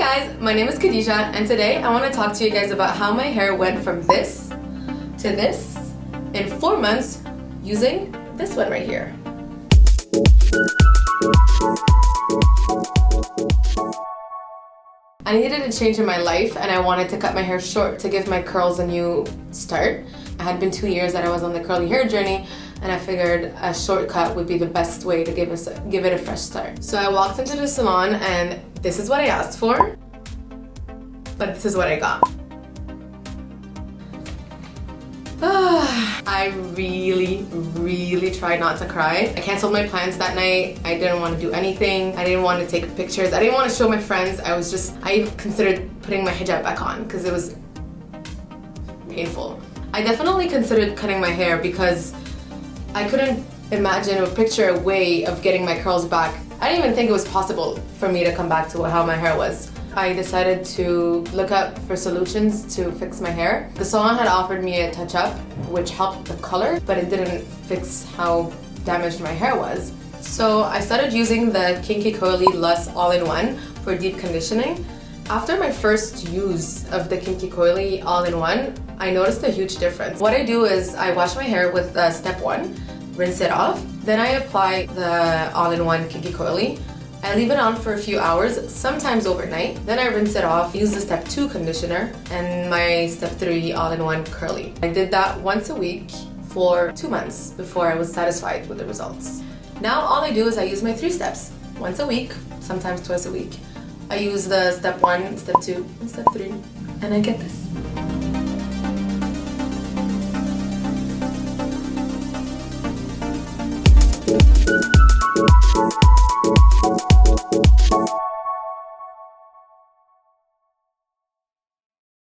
guys, my name is Khadija and today I want to talk to you guys about how my hair went from this to this in 4 months using this one right here. I needed a change in my life and I wanted to cut my hair short to give my curls a new start. It had been 2 years that I was on the curly hair journey and I figured a shortcut would be the best way to give it a fresh start. So I walked into the salon and this is what I asked for, but this is what I got. I really tried not to cry. I canceled my plans that night. I didn't want to do anything. I didn't want to take pictures. I didn't want to show my friends. I considered putting my hijab back on because it was painful. I definitely considered cutting my hair because I couldn't imagine or picture a way of getting my curls back. I didn't even think it was possible for me to come back to how my hair was. I decided to look up for solutions to fix my hair. The salon had offered me a touch-up, which helped the color, but it didn't fix how damaged my hair was. So I started using the Kinky Curly Lush All-in-One for deep conditioning. After my first use of the Kinky Curly All-in-One, I noticed a huge difference. What I do is I wash my hair with step 1, rinse it off. Then I apply the All-in-One Kinky Curly. I leave it on for a few hours, sometimes overnight. Then I rinse it off, use the step 2 conditioner and my step 3 all-in-one curly. I did that once a week for 2 months before I was satisfied with the results. Now all I do is I use my 3 steps, once a week, sometimes twice a week. I use the step 1, step 2, and step 3, and I get this.